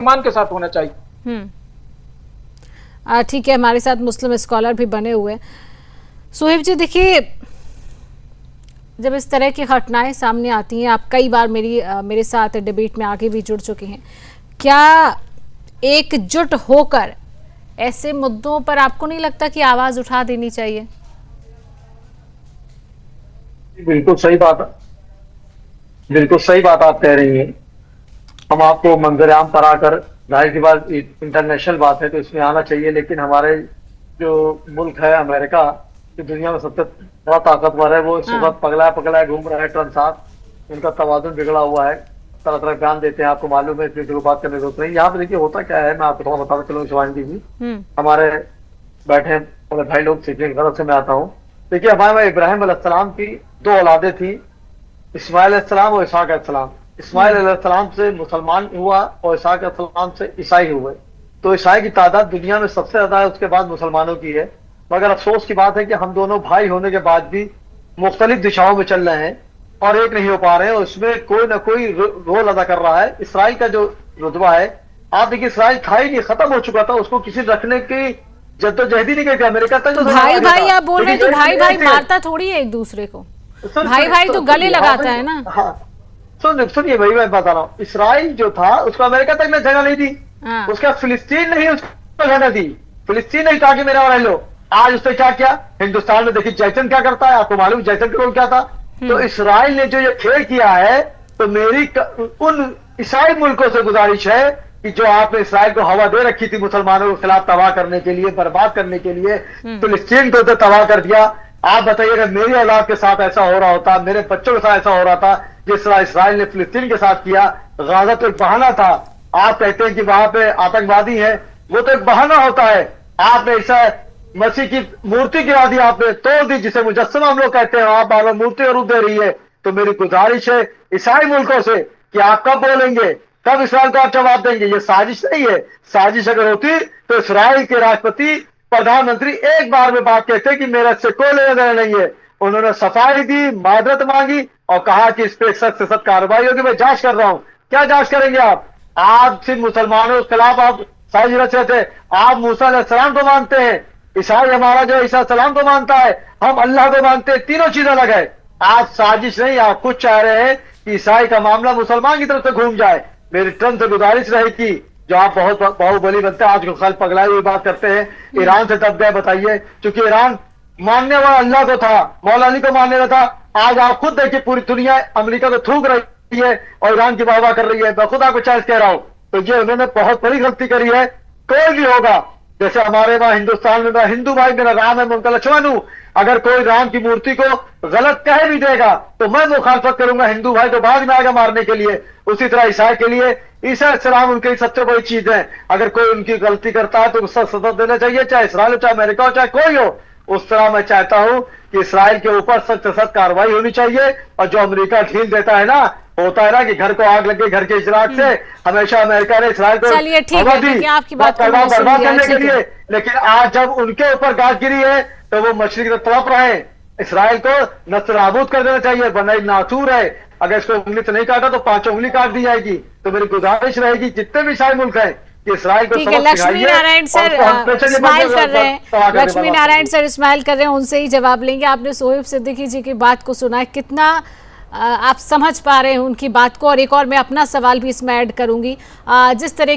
सम्मान के साथ होना चाहिए। ठीक है, हमारे साथ मुस्लिम स्कॉलर भी बने हुए हैं। सोहेब जी, देखिए, जब इस तरह की घटनाएं सामने आती हैं, आप कई बार मेरे साथ डिबेट में आगे भी जुड़ चुके हैं, क्या एकजुट होकर ऐसे मुद्दों पर आपको नहीं लगता कि आवाज उठा देनी चाहिए? बिल्कुल सही बात, बिल्कुल सही बात आप कह रही हैं। हम आपको मंजर आम पर आकर, जाहिर सी बात इंटरनेशनल बात है तो इसमें आना चाहिए, लेकिन हमारे जो मुल्क है अमेरिका, जो दुनिया में सबसे बड़ा ताकतवर है, वो इस वक्त पगला घूम रहा है। ट्रम्प साहब, उनका तवाज़ुन बिगड़ा हुआ है, तरह तरह बयान देते हैं, आपको मालूम है, इसमें जो बात करने की जरूरत नहीं। यहाँ पे देखिए होता क्या है, मैं आपको थोड़ा बताता चलूँ शिवानी जी। हमारे बैठे भाई लोग सीखने की तरफ से मैं आता हूँ। देखिए, हमारे इब्राहिम अलैहिस्सलाम की 2 औलादे थी, इस्माइल अलैहिस्सलाम और इसहाक अलैहिस्सलाम। इस्माइल अलैहिस्सलाम से मुसलमान हुआ और इसहाक अलैहिस्सलाम से ईसाई हुए। तो ईसाई की तादाद दुनिया में सबसे ज्यादा है, उसके बाद मुसलमानों की है। मगर अफसोस की बात है कि हम दोनों भाई होने के बाद भी मुख्तलिफ दिशाओं में चल रहे हैं और एक नहीं हो पा रहे हैं, और इसमें कोई ना कोई रोल अदा कर रहा है। इसराइल का जो रुतबा है, आप देखिए, इसराइल था ही नहीं, खत्म हो चुका था, उसको किसी रखने की जद्दोजहद ही नहीं करती। अमेरिका तक तो भाई भाई आप बोल रहे हैं, तो भाई भाई मारता थोड़ी है एक दूसरे को, भाई भाई तो गले लगाता है ना। हाँ, सुनिए भाई, मैं बता रहा हूँ, इसराइल जो था उसको अमेरिका तक ने जगह नहीं दी, उसका फिलिस्तीन नहीं उसको जगह दी, फिलिस्तीन नहीं कहा कि मेरा और लो। आज उसने क्या किया हिंदुस्तान में, देखिए जैसन क्या करता है, आपको मालूम जैसन का रोल क्या था। तो इसराइल ने जो ये खेल किया है, तो मेरी उन ईसाई मुल्कों से गुजारिश है कि जो आपने इसराइल को हवा दे रखी थी मुसलमानों के खिलाफ तबाह करने के लिए, बर्बाद करने के लिए, फिलिस्तीन को तो तबाह कर दिया। आप बताइए, अगर मेरी औलाद के साथ ऐसा हो रहा होता, मेरे बच्चों के साथ ऐसा हो रहा था जिस तरह इसराइल ने फिलिस्तीन के साथ किया। गाजा तो एक बहाना था, आप कहते हैं कि वहां पे आतंकवादी है, वो तो एक बहाना होता है। आपने ऐसा मसीह की मूर्ति गिरा दी, आपने तोड़ दी, जिसे मुजस्समा हम लोग कहते हैं, आप बार बार मूर्ति का रूप दे रही है। तो मेरी गुजारिश है ईसाई मुल्कों से कि आप कब बोलेंगे, कब इसराइल को आप जवाब देंगे। ये साजिश नहीं है, साजिश अगर होती तो इसराइल के राष्ट्रपति प्रधानमंत्री एक बार में बात कहते कि मेरा इससे कोई लेना देना नहीं है। उन्होंने सफाई दी, मादरत मांगी और कहा कि इस पर सख्त से सख्त कार्रवाई होगी, मैं जांच कर रहा हूं। क्या जांच करेंगे आप सिर्फ मुसलमानों के खिलाफ आप साजिश रच रहे थे। आप मूसा अलैहिस्सलाम को मानते हैं, ईसाई हमारा जो ईसा सलाम को मानता है, हम अल्लाह को मानते हैं, तीनों चीजें अलग है। आप साजिश नहीं, आप कुछ चाह रहे हैं कि ईसाई का मामला मुसलमान की तरफ से घूम जाए। मेरी ट्रम्प से गुजारिश रहेगी, जो आप बहुत बाहुबली बनते हैं, आज को कल पगलाए हुई बात करते हैं, ईरान से दब गए, बताइए। क्योंकि ईरान मानने वाला अल्लाह को था, मौला अली को मानने वाला था। आज आप खुद देखिए, पूरी दुनिया अमेरिका को थूक रही है और ईरान की वाहवाह कर रही है। मैं खुद आपको चांस कह रहा हूं, तो ये उन्होंने बहुत बड़ी गलती करी है। कोई भी होगा, जैसे हमारे वहां हिंदुस्तान में, मैं हिंदू भाई, मेरा राम है, मैं उनका लक्ष्मण हूं। अगर कोई राम की मूर्ति को गलत कह भी देगा तो मैं मुखालफत करूंगा, हिंदू भाई तो भाग में आएगा मारने के लिए। उसी तरह ईसाई के लिए ईसा सलाम उनकी सबसे बड़ी चीज है। अगर कोई उनकी गलती करता है तो उसका सजा देना चाहिए, चाहे इसराइल हो, चाहे अमेरिका हो, चाहे कोई हो। उस तरह मैं चाहता हूं कि इसराइल के ऊपर सख्त से सख्त कार्रवाई होनी चाहिए। और जो अमेरिका ढील देता है ना, होता है ना कि घर को आग लग गई, घर के इजराक से हमेशा अमेरिका ने इसराइल को हवा दी बर्बाद करने के लिए। लेकिन आज जब उनके ऊपर गाज गिरी है तो वो मछली की तड़प रहे हैं। इसराइल को नस्ल-ए-नाबूद कर देना चाहिए, वरना नासूर है। अगर इसको उंगली से नहीं काटा तो 5 उंगली काट दी जाएगी। तो मेरी गुजारिश रहेगी जितने भी ईसाई मुल्क हैं कि इसराइल को सबक सिखाइए। लक्ष्मी नारायण सर इस्माइल कर रहे हैं, लक्ष्मी नारायण सर इस्माइल कर रहे हैं, उनसे ही जवाब लेंगे। आपने सोहेब सिद्दीकी जी की बात को सुना है, कितना आप समझ पा रहे हैं उनकी बात को। और एक और मैं अपना सवाल भी इसमें ऐड करूंगी, जिस तरह